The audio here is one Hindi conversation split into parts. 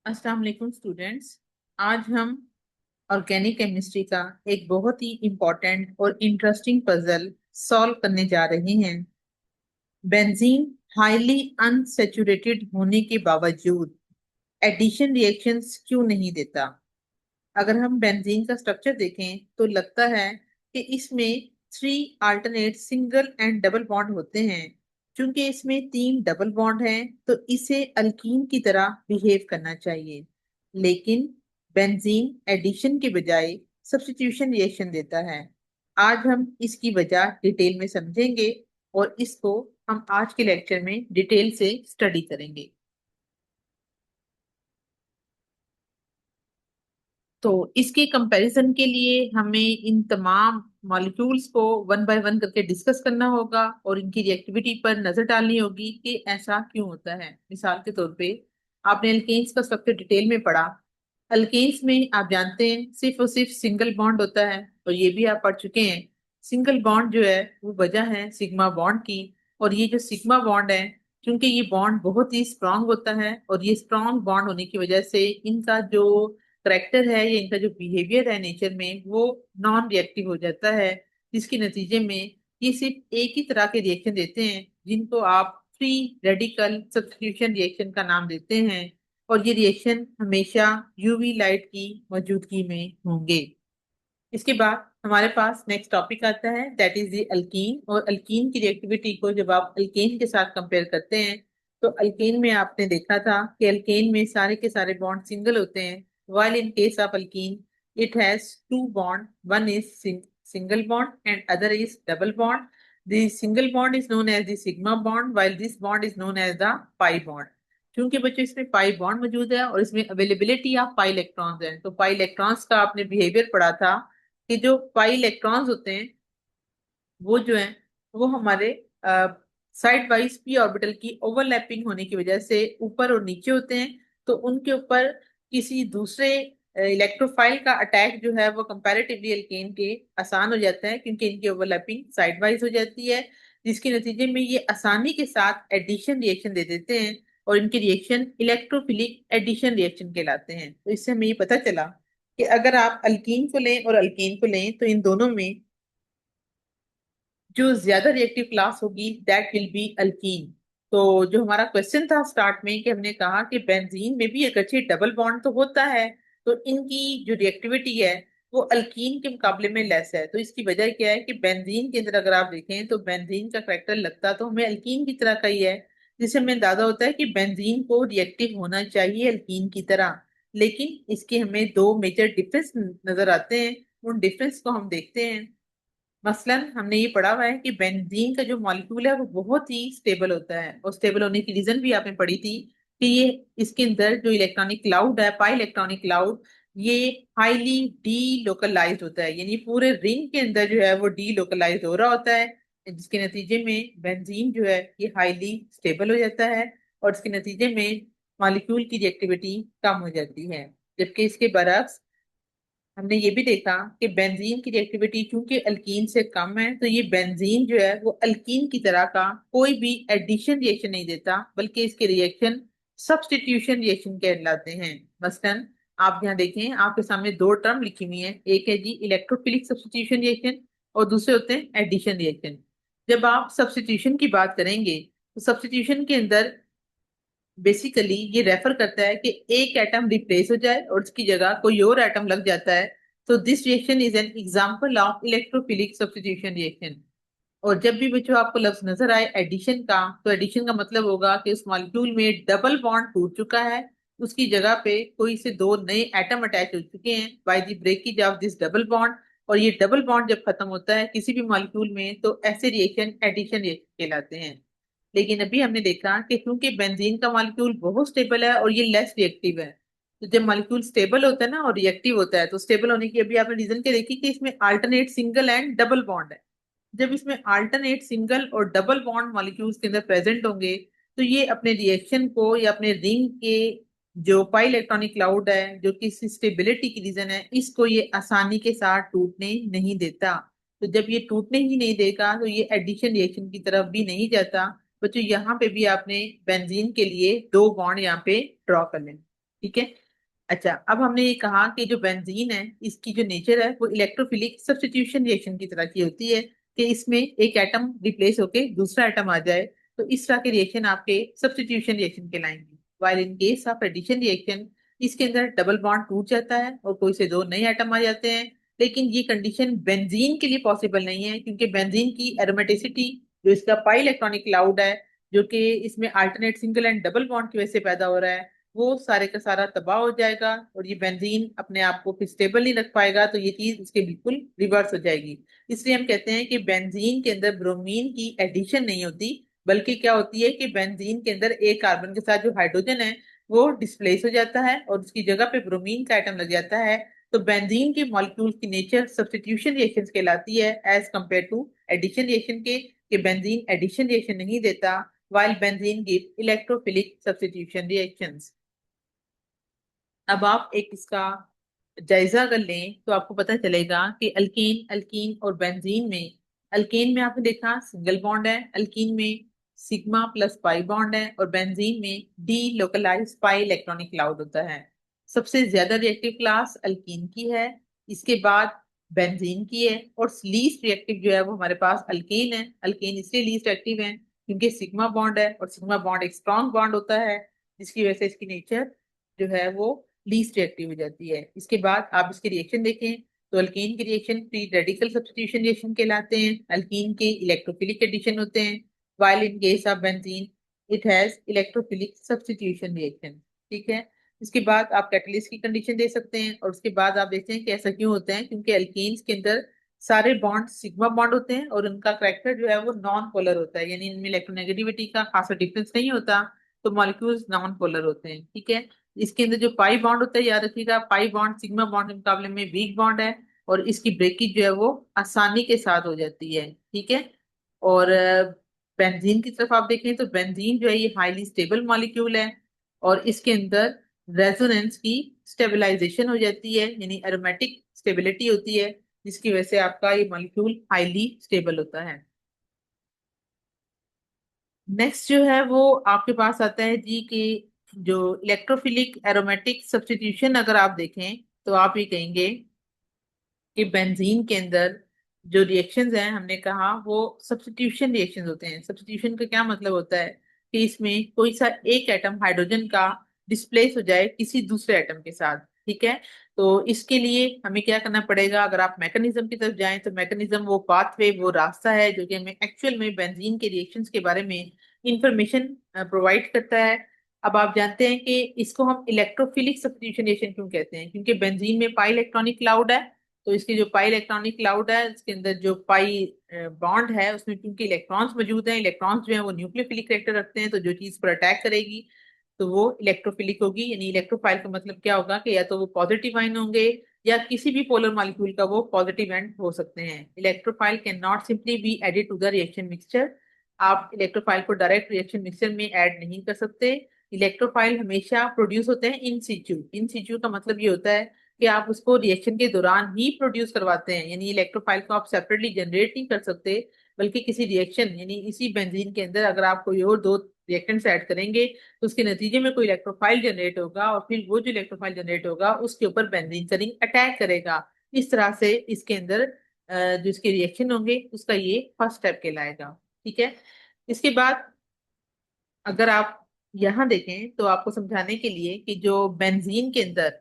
अस्सलाम वालेकुम स्टूडेंट्स। आज हम ऑर्गेनिक केमिस्ट्री का एक बहुत ही इम्पोर्टेंट और इंटरेस्टिंग पजल सॉल्व करने जा रहे हैं। बेंजीन हाईली अनसैचुरेटेड होने के बावजूद एडिशन रिएक्शंस क्यों नहीं देता। अगर हम बेंजीन का स्ट्रक्चर देखें तो लगता है कि इसमें three alternate single and double bond होते हैं। क्योंकि इसमें तीन डबल बॉन्ड हैं तो इसे अल्कीन की तरह बिहेव करना चाहिए, लेकिन बेंजीन एडिशन के बजाय सब्स्टिट्यूशन रिएक्शन देता है। आज हम इसकी वजह डिटेल में समझेंगे और इसको हम आज के लेक्चर में डिटेल से स्टडी करेंगे। तो इसके कंपैरिजन के लिए हमें इन तमाम मॉलिक्यूल्स को वन बाय वन करके डिस्कस करना होगा और इनकी रिएक्टिविटी पर नजर डालनी होगी कि ऐसा क्यों होता है। मिसाल के तौर पे आपने अल्केन्स का स्ट्रक्चर डिटेल में पढ़ा। अल्केन्स में आप जानते हैं सिर्फ और सिर्फ सिंगल बॉन्ड होता है, और ये भी आप पढ़ चुके हैं। सिंगल बॉन्ड जो है वो वजह है सिग्मा बॉन्ड की। और ये जो सिग्मा बॉन्ड है, क्योंकि ये बॉन्ड बहुत ही स्ट्रांग होता है और ये स्ट्रांग बॉन्ड होने की वजह से इनका जो करेक्टर है या इनका जो बिहेवियर है नेचर में वो नॉन रिएक्टिव हो जाता है। जिसके नतीजे में ये सिर्फ एक ही तरह के रिएक्शन देते हैं जिनको आप फ्री रेडिकल सब्स्टिट्यूशन रिएक्शन का नाम देते हैं। और ये रिएक्शन हमेशा यूवी लाइट की मौजूदगी में होंगे। इसके बाद हमारे पास नेक्स्ट टॉपिक आता है, दैट इज द अल्कीन। और अल्कीन की रिएक्टिविटी को जब आप अल्केन के साथ कंपेयर करते हैं तो अल्केन में आपने देखा था कि अल्केन में सारे के सारे बॉन्ड सिंगल होते हैं, while in case of alkene it has two bond, one is single bond and other is double bond. The single bond is known as the sigma bond while this bond is known as the pi bond. क्योंकि बच्चों इसमें पाई बॉन्ड मौजूद है और इसमें अवेलेबिलिटी ऑफ पाई इलेक्ट्रॉन्स है, तो पाई इलेक्ट्रॉन्स का आपने बिहेवियर पढ़ा था कि जो पाई इलेक्ट्रॉन्स होते हैं वो जो है वो हमारे साइड वाइज पी ऑर्बिटल की ओवरलैपिंग होने की वजह से ऊपर और नीचे होते हैं। तो उनके ऊपर किसी दूसरे इलेक्ट्रोफाइल का अटैक जो है वो कंपैरेटिवली अल्केन के आसान हो जाता है, क्योंकि इनकी ओवरलैपिंग साइड वाइज हो जाती है। जिसके नतीजे में ये आसानी के साथ एडिशन रिएक्शन दे देते हैं और इनके रिएक्शन इलेक्ट्रोफिलिक एडिशन रिएक्शन कहलाते हैं। तो इससे हमें ये पता चला कि अगर आप अल्कीन को लें और अल्केन को लें तो इन दोनों में जो ज्यादा रिएक्टिव क्लास होगी दैट विल बी अल्कीन। तो जो हमारा क्वेश्चन था स्टार्ट में कि हमने कहा कि बेंजीन में भी अगरचे डबल बॉन्ड तो होता है, तो इनकी जो रिएक्टिविटी है वो अल्कीन के मुकाबले में लेस है। तो इसकी वजह क्या है कि बेंजीन के अंदर अगर आप देखें तो बेंजीन का करेक्टर लगता तो हमें अल्कीन की तरह का ही है, जिससे हमें अंदाजा होता है कि बेंजीन को रिएक्टिव होना चाहिए अल्कीन की तरह। लेकिन इसके हमें दो मेजर डिफरेंस नजर आते हैं। उन डिफरेंस को हम देखते हैं। मसलन हमने ये पढ़ा हुआ है कि बेंजीन का जो मॉलिक्यूल है वो बहुत ही स्टेबल होता है, और स्टेबल होने की रीजन भी आपने पढ़ी थी कि ये इसके अंदर जो इलेक्ट्रॉनिक क्लाउड है पाई इलेक्ट्रॉनिक क्लाउड ये हाईली डी लोकलाइज्ड होता है, यानी पूरे रिंग के अंदर जो है वो डी लोकलाइज्ड हो रहा होता है। जिसके नतीजे में बेंजीन जो है ये हाईली स्टेबल हो जाता है और इसके नतीजे में मॉलिक्यूल की रिएक्टिविटी कम हो जाती है। जबकि इसके बरक्स हमने ये भी देखा कि बेंजीन की रिएक्टिविटी चूंकि अल्कीन से कम है, तो ये बेंजीन जो है वो अल्कीन की तरह का कोई भी एडिशन रिएक्शन नहीं देता, बल्कि इसके रिएक्शन सब्स्टिट्यूशन रिएक्शन कहलाते हैं। मसलन आप यहाँ देखें, आपके सामने दो टर्म लिखी हुई है, एक है जी इलेक्ट्रोफिलिक सब्स्टिट्यूशन रिएक्शन और दूसरे होते हैं एडिशन रिएक्शन। जब आप सब्स्टिट्यूशन की बात करेंगे तो सब्स्टिट्यूशन के अंदर बेसिकली ये रेफर करता है कि एक एटम रिप्लेस हो जाए और उसकी जगह कोई और एटम लग जाता है। तो this reaction is an example of electrophilic substitution reaction. और जब भी बच्चों आपको लफ्ज नजर आए एडिशन का, तो एडिशन का मतलब होगा कि उस मॉलिक्यूल में डबल बॉन्ड टूट चुका है, उसकी जगह पे कोई से दो नए एटम अटैच हो चुके हैं by the breakage of this double bond. और ये डबल बॉन्ड जब खत्म होता है किसी भी मॉलिक्यूल में तो ऐसे रिएक्शन एडिशन रिएक्शन कहलाते हैं। लेकिन अभी हमने देखा कि क्योंकि बेंजीन का मॉलिक्यूल बहुत स्टेबल है और ये लेस रिएक्टिव है, तो जब मॉलिक्यूल स्टेबल होता है ना और रिएक्टिव होता है तो स्टेबल होने की अभी आपने रीजन क्या देखी कि इसमें alternate single and double bond है। जब इसमें अल्टरनेट सिंगल और डबल बॉन्ड मॉलिक्यूल्स के अंदर प्रेजेंट होंगे तो ये अपने रिएक्शन को या अपने रिंग के जो पाई इलेक्ट्रॉनिक क्लाउड है जो कि स्टेबिलिटी की रीजन है इसको ये आसानी के साथ टूटने नहीं देता। तो जब ये टूटने ही नहीं देगा तो ये एडिशन रिएक्शन की तरफ भी नहीं जाता। बच्चों यहाँ पे भी आपने बेंजीन के लिए दो बॉन्ड यहाँ पे ड्रॉ कर लें। ठीक है। अच्छा, अब हमने ये कहा कि जो बेंजीन है इसकी जो नेचर है वो इलेक्ट्रोफिलिक सब्स्टिट्यूशन रिएक्शन की तरह की होती है, कि इसमें एक एटम रिप्लेस होके दूसरा एटम आ जाए। तो इस तरह के रिएक्शन आपके सब्स्टिट्यूशन रिएक्शन कहलाएंगे। While in case of addition reaction, इसके अंदर डबल बॉन्ड टूट जाता है और कोई से दो नए एटम आ जाते हैं। लेकिन ये कंडीशन बेंजीन के लिए पॉसिबल नहीं है, क्योंकि बेंजीन की एरोमेटिसिटी, जो इसका पाई इलेक्ट्रॉनिक क्लाउड है, जो कि इसमें alternate single and double bond की वजह से पैदा हो रहा है, वो सारे का सारा तबाह हो जाएगा और ये बेंजीन अपने आप को फिर स्टेबल नहीं रख पाएगा। तो ये चीज इसके बिल्कुल रिवर्स हो जाएगी। इसलिए हम कहते हैं कि बेंजीन के अंदर ब्रोमीन की एडिशन नहीं होती, बल्कि क्या होती है कि बेंजीन के अंदर एक कार्बन के साथ जो हाइड्रोजन है वो डिस्प्लेस हो जाता है और उसकी जगह पे ब्रोमीन का आइटम लग जाता है। तो बेंजीन के मॉलिक्यूल की नेचर सब्स्टिट्यूशन रिएक्शन कहलाती है as compare to addition reaction के, कि बेंजीन एडिशन रिएक्शन नहीं देता, while benzene give electrophilic substitution reactions। अब आप एक इसका जायजा अगर लें तो आपको पता चलेगा कि अल्कीन, अल्कीन और बेंजीन में, अल्केन में आपने देखा सिंगल बॉन्ड है, अल्कीन में सिग्मा प्लस पाई बॉन्ड है, और बेंजीन में डी लोकलाइज पाई इलेक्ट्रॉनिक क्लाउड होता है। सबसे ज्यादा रिएक्टिव क्लास अल्कीन की है, इसके बाद बेंजीन की है, और लीस्ट रिएक्टिव जो है वो हमारे पास अल्केन है। अल्केन इसलिए लीस्ट एक्टिव है क्योंकि सिग्मा बॉन्ड है, और सिग्मा बॉन्ड एक स्ट्रॉन्ग बॉन्ड होता है, जिसकी वजह से इसकी नेचर जो है वो लीस्ट रिएक्टिव हो जाती है। इसके बाद आप इसके रिएक्शन देखें तो अल्कीन के reaction free radical substitution reaction कहलाते हैं। अल्कीन के इलेक्ट्रोफिलिक एडिशन होते हैं, while in case of benzene it has electrophilic substitution reaction। ठीक है। इसके बाद आप कैटलिस्ट की कंडीशन दे सकते हैं, और उसके बाद आप देखते हैं कि ऐसा क्यों होता है, क्योंकि अल्केन्स के अंदर सारे बॉन्ड सिग्मा बॉन्ड होते हैं और उनका करेक्टर जो है वो नॉन पोलर होता है, यानी इनमें इलेक्ट्रोनेगेटिविटी का खासा डिफरेंस नहीं होता, तो मॉलिक्यूल्स नॉन पोलर होते हैं। ठीक है। इसके अंदर जो पाई बॉन्ड होता है, याद रखिएगा, पाई बॉन्ड सिग्मा बॉन्ड के मुकाबले में वीक बॉन्ड है, और इसकी ब्रेकेज जो है वो आसानी के साथ हो जाती है। ठीक है। और बेंजीन की तरफ आप देखें तो बेंजीन जो है ये हाईली स्टेबल मॉलिक्यूल है, और इसके अंदर रेजोनेंस की स्टेबलाइजेशन हो जाती है, यानी एरोमेटिक स्टेबिलिटी होती है, जिसकी वजह से आपका ये मॉलिक्यूल हाईली स्टेबल होता है। नेक्स्ट जो है वो आपके पास आता है जी कि जो इलेक्ट्रोफिलिक एरोमेटिक सब्स्टिट्यूशन अगर आप देखें तो आप ये कहेंगे कि बेंजीन के अंदर जो रिएक्शंस हैं, हमने कहा वो सब्स्टिट्यूशन रिएक्शंस होते हैं। सब्स्टिट्यूशन का क्या मतलब होता है कि इसमें कोई सा एक एटम हाइड्रोजन का डिस्प्लेस हो जाए किसी दूसरे एटम के साथ। ठीक है। तो इसके लिए हमें क्या करना पड़ेगा, अगर आप मैकेनिज्म की तरफ जाएं तो मैकेनिज्म वो पाथवे, वो रास्ता है जो कि हमें एक्चुअल में बेंजीन के रिएक्शंस के बारे में इंफॉर्मेशन प्रोवाइड करता है। अब आप जानते हैं कि इसको हम इलेक्ट्रोफिलिक सब्स्टिट्यूशन रिएक्शन क्यों कहते हैं, क्योंकि बेंजीन में पाई इलेक्ट्रॉनिक क्लाउड है। तो इसकी जो पाई इलेक्ट्रॉनिक क्लाउड है, इसके अंदर जो पाई बॉन्ड है उसमें क्योंकि इलेक्ट्रॉन्स मौजूद हैं, इलेक्ट्रॉन्स जो है वो न्यूक्लियोफिलिक कैरेक्टर रखते हैं, तो जो चीज पर अटैक करेगी तो वो इलेक्ट्रोफिलिक होगी। यानी इलेक्ट्रोफाइल का मतलब क्या होगा कि या तो वो पॉजिटिव आयन होंगे या किसी भी पोलर मॉलिक्यूल का वो पॉजिटिव एंड हो सकते हैं। Electrophile can not simply be added to the reaction mixture. आप इलेक्ट्रोफाइल को डायरेक्ट रिएक्शन मिक्सचर में ऐड नहीं कर सकते। इलेक्ट्रोफाइल हमेशा प्रोड्यूस होते हैं इन सिचू। इन सिचू का मतलब ये होता है कि आप उसको रिएक्शन के दौरान ही प्रोड्यूस करवाते हैं, यानी इलेक्ट्रोफाइल को आप सेपरेटली जनरेट नहीं कर सकते, बल्कि किसी रिएक्शन, यानी इसी बेंजीन के अंदर अगर आप कोई और दो रिएक्टेंट्स ऐड करेंगे तो उसके नतीजे में कोई इलेक्ट्रोफाइल जनरेट होगा, और फिर वो जो इलेक्ट्रोफाइल जनरेट होगा उसके ऊपर बेंजीन का रिंग अटैक करेगा। इस तरह से इसके अंदर जो इसके रिएक्शन होंगे उसका ये फर्स्ट स्टेप कहलाएगा। ठीक है। इसके बाद अगर आप यहाँ देखें तो आपको समझाने के लिए कि जो बेंजीन के अंदर,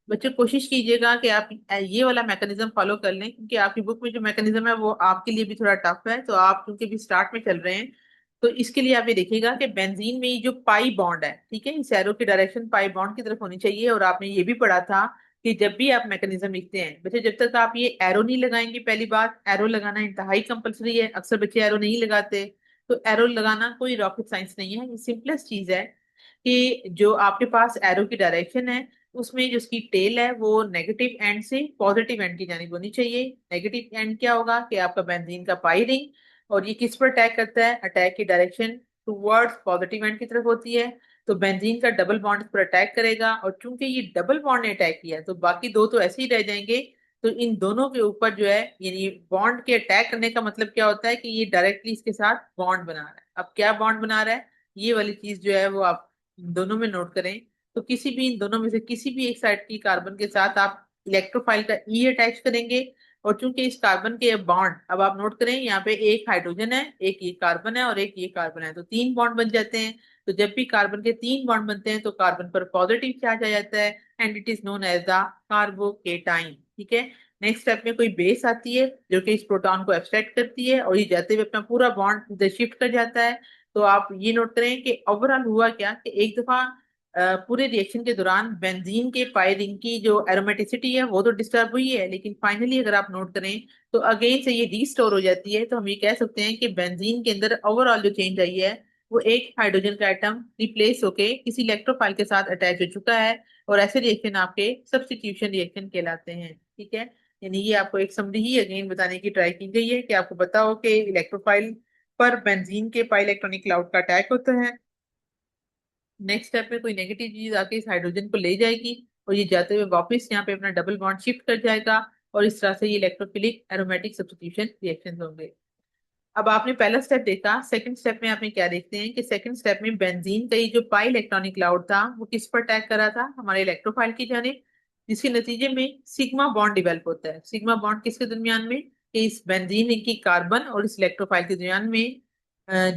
बच्चों कोशिश कीजिएगा कि आप ये वाला मैकेनिज्म फॉलो कर लें, क्योंकि आपकी बुक में जो मैकेनिज्म है वो आपके लिए भी थोड़ा टफ है। तो आप क्योंकि भी स्टार्ट में चल रहे हैं, तो इसके लिए आप ये देखिएगा कि बेंजीन में ये जो पाई बॉन्ड है, ठीक है, इस एरो की डायरेक्शन पाई बॉन्ड की तरफ होनी चाहिए। और आपने ये भी पढ़ा था कि जब भी आप मैकेनिज्म लिखते हैं बच्चे, जब तक आप ये एरो नहीं लगाएंगे, पहली बात एरो लगाना इंतहाई कंपलसरी है, अक्सर बच्चे एरो नहीं लगाते। तो एरो लगाना कोई रॉकेट साइंस नहीं है, ये सिंपलेस्ट चीज है कि जो आपके पास एरो की डायरेक्शन है उसमें जो उसकी टेल है वो नेगेटिव एंड से पॉजिटिव एंड की जानिब होनी चाहिए। नेगेटिव एंड क्या होगा कि आपका बेंजीन का पाई रिंग, और ये किस पर अटैक करता है, अटैक की डायरेक्शन टूवर्ड्स पॉजिटिव एंड की तरफ होती है। तो बेंजीन का डबल बॉन्ड इस पर अटैक करेगा, और चूंकि ये डबल बॉन्ड ने अटैक किया तो बाकी दो तो ऐसे ही रह जाएंगे। तो इन दोनों के ऊपर जो है, यानी बॉन्ड के अटैक करने का मतलब क्या होता है कि ये डायरेक्टली इसके साथ बॉन्ड बना रहा है। अब क्या बॉन्ड बना रहा है, ये वाली चीज जो है वो आप इन दोनों में नोट करें। तो किसी भी इन दोनों में से किसी भी एक साइड की कार्बन के साथ आप इलेक्ट्रोफाइल का ई अटैच करेंगे। और चूंकि इस कार्बन के बॉन्ड, अब आप नोट करें, यहाँ पे एक हाइड्रोजन है, एक ये कार्बन है और एक ये कार्बन है, तो तीन बॉन्ड बन जाते हैं। तो जब भी कार्बन के तीन बॉन्ड बनते हैं तो कार्बन पर पॉजिटिव चार्ज आ जाता है, and it is known as the carbocation. ठीक है। नेक्स्ट स्टेप में कोई बेस आती है जो कि इस प्रोटॉन को एब्स्ट्रैक्ट करती है, और ये जाते हुए अपना पूरा बॉन्ड इधर शिफ्ट कर जाता है। तो आप ये नोट करें कि ओवरऑल हुआ क्या कि एक दफा पूरे रिएक्शन के दौरान बेंजीन के पाई रिंग की जो एरोमेटिसिटी है वो तो डिस्टर्ब हुई है, लेकिन फाइनली अगर आप नोट करें तो अगेन से ये रीस्टोर हो जाती है। तो हम ये कह सकते हैं कि बेंजीन के अंदर ओवरऑल जो चेंज आई है वो एक हाइड्रोजन का एटम रिप्लेस होके किसी इलेक्ट्रोफाइल के साथ अटैच हो चुका है। और ऐसे रिएक्शन आपके सब्स्टिट्यूशन रिएक्शन कहलाते हैं। ठीक है। यानी ये आपको एक समरी ही अगेन बताने की ट्राई की गई है कि आपको पता हो कि इलेक्ट्रोफाइल पर बेंजीन के पाई इलेक्ट्रॉनिक क्लाउड का अटैक होता है। नेक्स्ट स्टेप में कोई नेगेटिव चीज आके इस हाइड्रोजन को ले जाएगी, और ये जाते हुए वापस यहाँ पे अपना डबल बॉन्ड शिफ्ट कर जाएगा। और इस तरह से ये इलेक्ट्रोफिलिक एरोमेटिक सब्स्टिट्यूशन रिएक्शन होंगे। अब आपने पहला स्टेप देखा, सेकंड स्टेप में आपने क्या देखते हैं कि सेकंड स्टेप में बेंजीन का ये जो पाई इलेक्ट्रॉनिक क्लाउड था वो किस पर अटैक करा था, हमारे इलेक्ट्रोफाइल की जानिब, जिसके नतीजे में सिग्मा बॉन्ड डिवेल्प होता है। सिग्मा बॉन्ड किसके दरमियान में, कि इस बेंजीन रिंग की कार्बन और इस इलेक्ट्रोफाइल के दरमियान में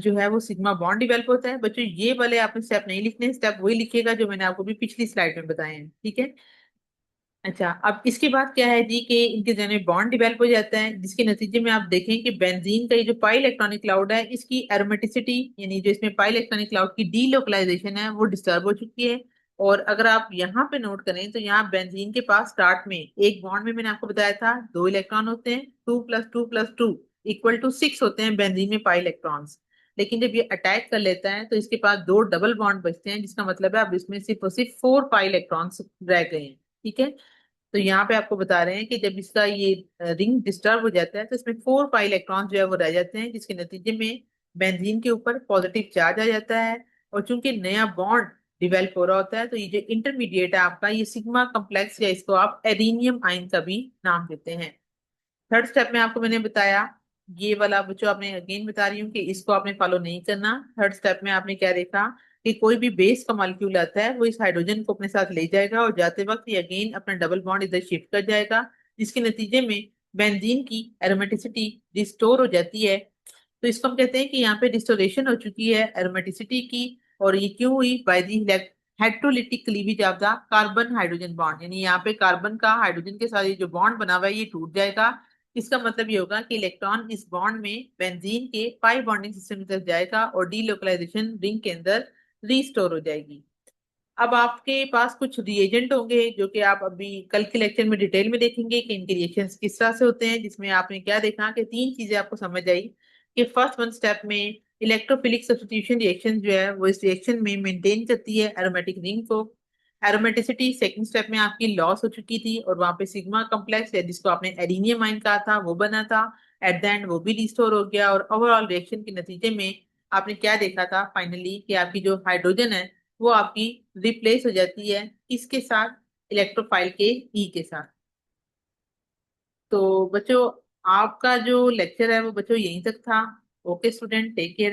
जो है वो सिग्मा बॉन्ड डिवेल्प होता है। बच्चों ये वाले आपने स्टेप नहीं लिखने, स्टेप वही लिखिएगा जो मैंने आपको भी पिछली स्लाइड में बताए हैं। ठीक है। अच्छा, अब इसके बाद क्या है जी कि इनके जरिए बॉन्ड डिवेल्प हो जाता है, जिसके नतीजे में आप देखें कि बेंजीन का ये जो पाई इलेक्ट्रॉनिक क्लाउड है इसकी एरोमेटिसिटी, यानी जो इसमें पाई इलेक्ट्रॉनिक क्लाउड की डीलोकलाइजेशन है वो डिस्टर्ब हो चुकी है। और अगर आप यहाँ पे नोट करें तो यहाँ बेंजीन के पास स्टार्ट में एक बॉन्ड में मैंने आपको बताया था दो इलेक्ट्रॉन होते हैं, 2+2+2 इक्वल टू 6 होते हैं बेंजीन में पाई इलेक्ट्रॉन्स। लेकिन जब ये अटैक कर लेता है तो इसके पास दो डबल बॉन्ड बचते हैं, जिसका मतलब है अब इसमें सिर्फ और सिर्फ 4 पाई इलेक्ट्रॉन्स रह गए हैं। ठीक है। तो यहाँ पे आपको बता रहे हैं कि जब इसका ये रिंग डिस्टर्ब हो जाता है तो इसमें 4 पाई इलेक्ट्रॉन जो है वो रह जाते हैं, जिसके नतीजे में बेंजीन के ऊपर पॉजिटिव चार्ज आ जाता है। और चूंकि नया बॉन्ड डिवेल्प हो रहा होता है तो ये जो इंटरमीडिएट है आपका ये सिग्मा कम्प्लेक्स, या इसको आप एरीनियम आयन का भी नाम देते हैं। थर्ड स्टेप में आपको मैंने बताया, ये वाला बच्चों आपने अगेन बता रही हूँ कि इसको आपने फॉलो नहीं करना। थर्ड स्टेप में आपने क्या देखा कि कोई भी बेस का मॉलिक्यूल आता है वो इस हाइड्रोजन को अपने साथ ले जाएगा और जाते वक्त ये अगेन अपना डबल बॉन्ड इधर शिफ्ट कर जाएगा, जिसके नतीजे में बेंजीन की एरोमेटिसिटी रिस्टोर हो जाती है। तो इसको हम कहते हैं कि यहाँ पे रिस्टोरेशन हो चुकी है एरोमेटिसिटी की। और ये क्यों हुई, by the heterolytic cleavage of the carbon hydrogen bond, यानी यहाँ पे कार्बन का हाइड्रोजन के साथ ये जो बॉन्ड बना हुआ है ये टूट जाएगा। इसका मतलब ये होगा कि इलेक्ट्रॉन इस बॉन्ड में बेंजीन के पाई बॉन्डिंग सिस्टम की तरफ जाएगा और डीलोकलाइजेशन रिंग के अंदर रीस्टोर हो जाएगी। अब आपके पास कुछ रिएजेंट होंगे जो कि आप अभी कल के लेक्चर में डिटेल में देखेंगे कि इनके रिएक्शंस किस तरह से होते हैं, जिसमें आपने क्या देखा कि तीन चीजें आपको समझ आई कि फर्स्ट वन स्टेप में इलेक्ट्रोफिलिक सब्स्टिट्यूशन रिएक्शन जो है वो इस रिएक्शन में मेंटेन करती है एरोमेटिक रिंग को। एरोमेटिसिटी सेकंड स्टेप में आपकी लॉस हो चुकी थी और वहां पे सिग्मा कम्प्लेक्स है जिसको आपने एरीनियम आयन कहा था वो बना था। एट द एंड वो भी रिस्टोर हो गया, और ओवरऑल रिएक्शन के नतीजे में आपने क्या देखा था फाइनली कि आपकी जो हाइड्रोजन है वो आपकी रिप्लेस हो जाती है इसके साथ, इलेक्ट्रोफाइल के ई के साथ। तो बच्चों आपका जो लेक्चर है वो बच्चों यहीं तक था। Okay student, take care.